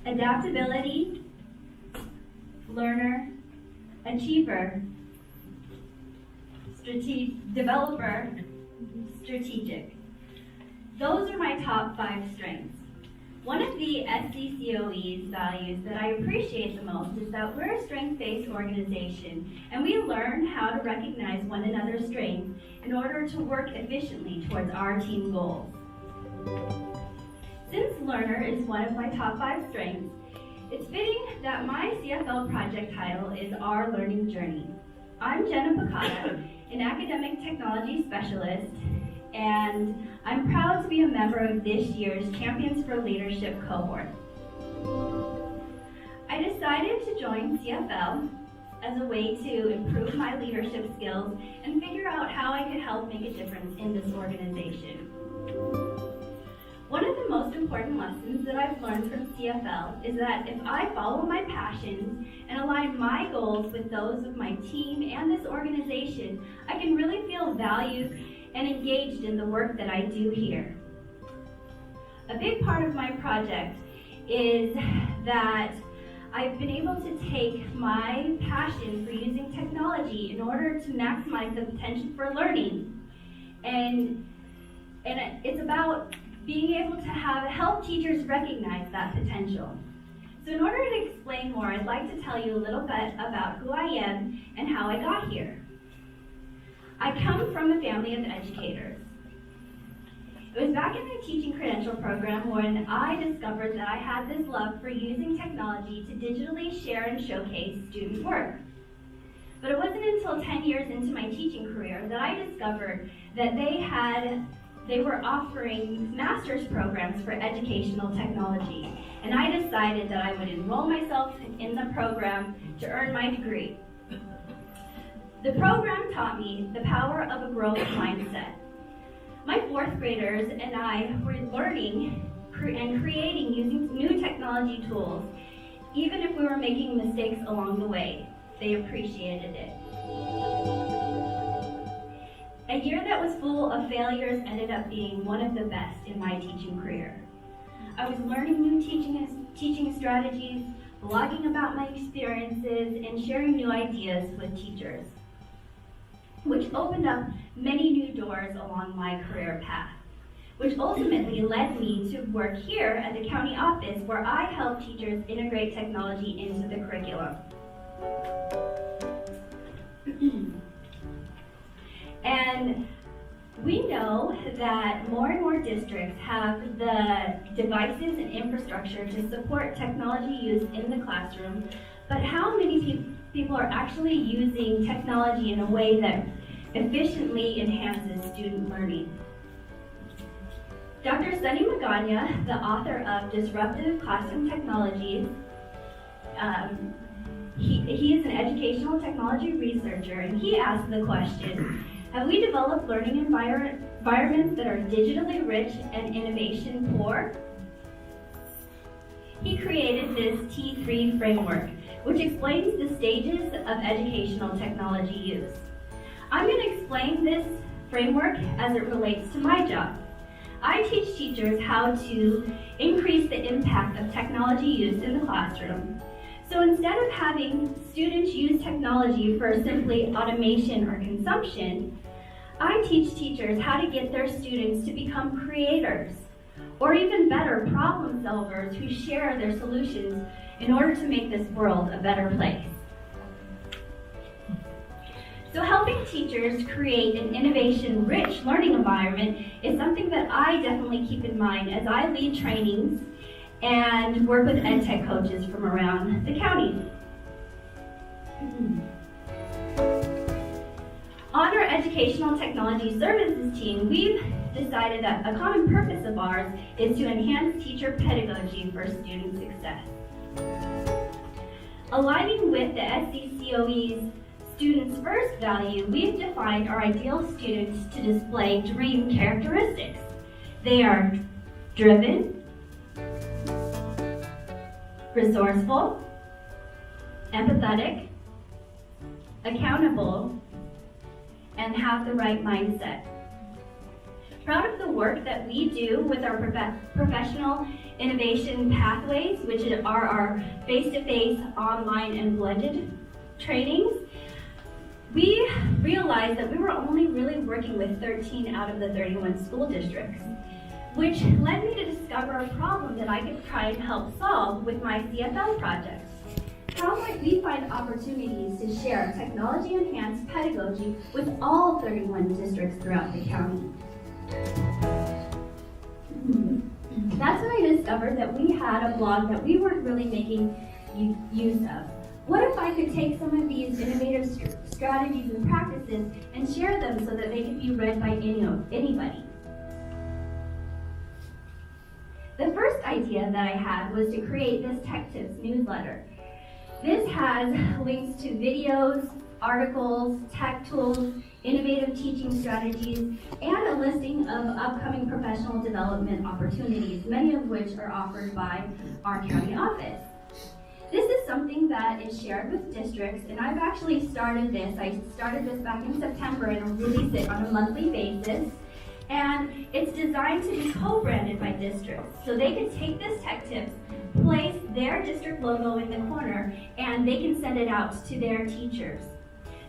Adaptability, learner, achiever, developer, strategic. Those are my top 5 strengths. One of the SCCOE's values that I appreciate the most is that we're a strength-based organization, and we learn how to recognize one another's strengths in order to work efficiently towards our team goals. Since learner is one of my top 5 strengths, it's fitting that my CFL project title is Our Learning Journey. I'm Gena Pacada, an academic technology specialist, and I'm proud to be a member of this year's Champions for Leadership cohort. I decided to join CFL as a way to improve my leadership skills and figure out how I could help make a difference in this organization. One of the most important lessons that I've learned from CFL is that if I follow my passions and align my goals with those of my team and this organization, I can really feel valued and engaged in the work that I do here. A big part of my project is that I've been able to take my passion for using technology in order to maximize the potential for learning. And it's about being able to help teachers recognize that potential. So in order to explain more, I'd like to tell you a little bit about who I am and how I got here. I come from a family of educators. It was back in my teaching credential program when I discovered that I had this love for using technology to digitally share and showcase student work. But it wasn't until 10 years into my teaching career that I discovered that they were offering master's programs for educational technology, and I decided that I would enroll myself in the program to earn my degree. The program taught me the power of a growth mindset. My 4th graders and I were learning and creating using new technology tools, even if we were making mistakes along the way. They appreciated it. A year that was full of failures ended up being one of the best in my teaching career. I was learning new teaching strategies, blogging about my experiences, and sharing new ideas with teachers, which opened up many new doors along my career path, which ultimately led me to work here at the county office where I help teachers integrate technology into the curriculum. And we know that more and more districts have the devices and infrastructure to support technology use in the classroom, but how many people are actually using technology in a way that efficiently enhances student learning? Dr. Sunny Magana, the author of Disruptive Classroom Technologies, he is an educational technology researcher, and he asked the question, have we developed learning environments that are digitally rich and innovation poor? He created this T3 framework, which explains the stages of educational technology use. I'm going to explain this framework as it relates to my job. I teach teachers how to increase the impact of technology use in the classroom. So instead of having students use technology for simply automation or consumption, I teach teachers how to get their students to become creators, or even better, problem solvers who share their solutions in order to make this world a better place. So helping teachers create an innovation-rich learning environment is something that I definitely keep in mind as I lead trainings and work with ed tech coaches from around the county. On our Educational Technology Services team, we've decided that a common purpose of ours is to enhance teacher pedagogy for student success. Aligning with the SCCOE's Students First value, we've defined our ideal students to display DREAM characteristics. They are driven, resourceful, empathetic, accountable, and have the right mindset. Proud of the work that we do with our professional innovation pathways, which are our face-to-face, online, and blended trainings. We realized that we were only really working with 13 out of the 31 school districts, which led me to discover a problem that I could try and help solve with my CFL project. How might we find opportunities to share technology-enhanced pedagogy with all 31 districts throughout the county? That's when I discovered that we had a blog that we weren't really making use of. What if I could take some of these innovative strategies and practices and share them so that they could be read by anybody? The first idea that I had was to create this Tech Tips newsletter. This has links to videos, articles, tech tools, innovative teaching strategies, and a listing of upcoming professional development opportunities, many of which are offered by our county office. This is something that is shared with districts, and I've actually started this. I started this back in September and release it on a monthly basis. And it's designed to be co-branded by districts. So they can take this Tech Tips, place their district logo in the corner, and they can send it out to their teachers.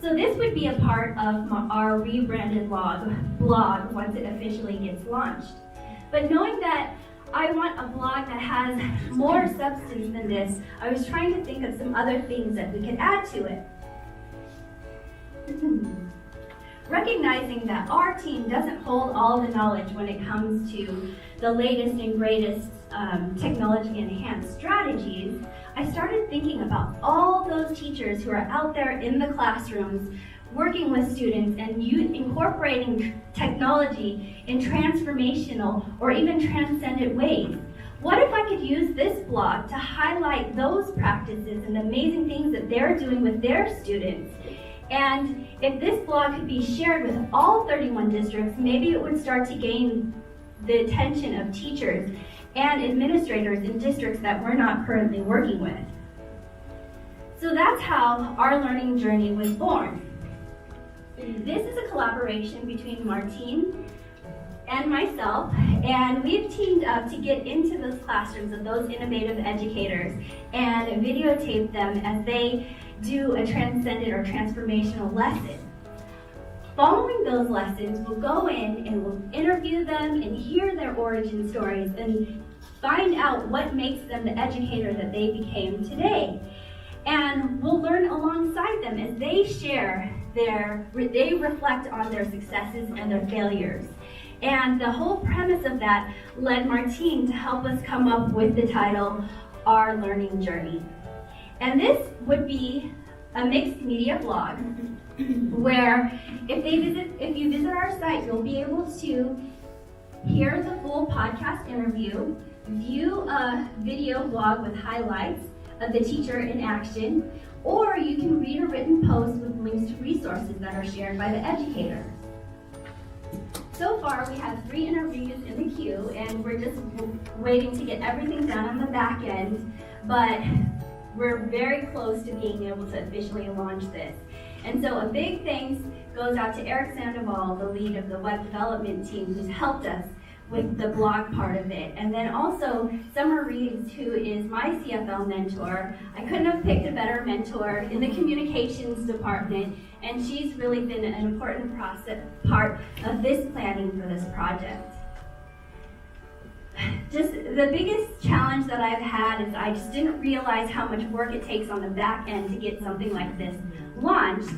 So this would be a part of our rebranded blog once it officially gets launched. But knowing that I want a blog that has more substance than this, I was trying to think of some other things that we could add to it. Recognizing that our team doesn't hold all the knowledge when it comes to the latest and greatest technology-enhanced strategies, I started thinking about all those teachers who are out there in the classrooms working with students and incorporating technology in transformational or even transcendent ways. What if I could use this blog to highlight those practices and amazing things that they're doing with their students? And if this blog could be shared with all 31 districts, maybe it would start to gain the attention of teachers and administrators in districts that we're not currently working with. So that's how our learning journey was born. This is a collaboration between Martine and myself, and we've teamed up to get into those classrooms of those innovative educators and videotape them as they do a transcendent or transformational lesson. Following those lessons, we'll go in and we'll interview them and hear their origin stories and find out what makes them the educator that they became today. And we'll learn alongside them as they share they reflect on their successes and their failures. And the whole premise of that led Martine to help us come up with the title, Our Learning Journey. And this would be a mixed media blog where if you visit our site, you'll be able to hear the full podcast interview, view a video blog with highlights of the teacher in action, or you can read a written post with links to resources that are shared by the educator. So far, we have 3 interviews in the queue, and we're just waiting to get everything done on the back end, but we're very close to being able to officially launch this. And so a big thanks goes out to Eric Sandoval, the lead of the web development team, who's helped us with the blog part of it. And then also Summer Reeves, who is my CFL mentor. I couldn't have picked a better mentor in the communications department, and she's really been an important part of this planning for this project. Just the biggest challenge that I've had is I just didn't realize how much work it takes on the back end to get something like this launched.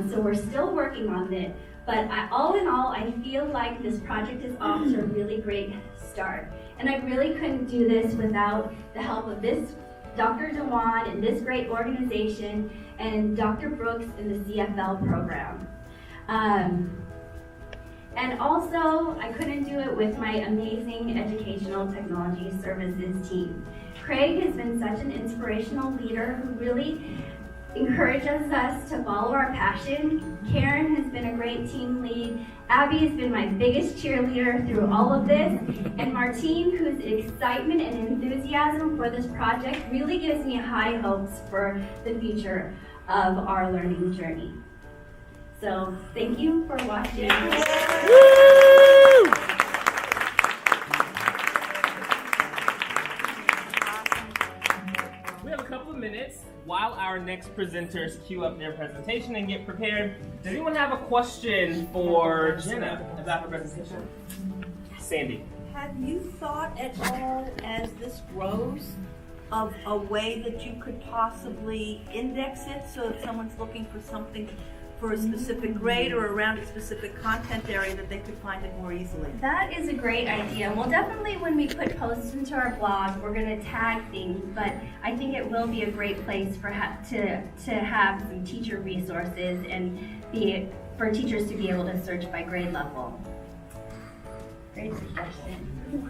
So we're still working on it. But all in all, I feel like this project is off to a really great start. And I really couldn't do this without the help of this Dr. Dewan and this great organization and Dr. Brooks in the CFL program. And also, I couldn't do it with my amazing educational technology services team. Craig has been such an inspirational leader who really encourages us to follow our passion. Karen has been a great team lead. Abby has been my biggest cheerleader through all of this. And Martine, whose excitement and enthusiasm for this project really gives me high hopes for the future of our learning journey. So thank you for watching. Woo! while our next presenters queue up their presentation and get prepared, does anyone have a question for Gena about her presentation? Sandy. Have you thought at all, as this grows, of a way that you could possibly index it so if someone's looking for something for a specific grade or around a specific content area that they could find it more easily? That is a great idea. Well, definitely when we put posts into our blog, we're going to tag things, but I think it will be a great place for to have some teacher resources and for teachers to be able to search by grade level. Great suggestion.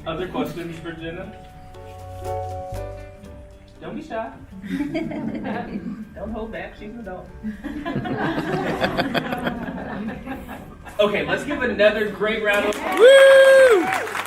Other questions for Gena? Don't be shy. Don't hold back, she's an adult. Okay, let's give another great round of applause. Woo!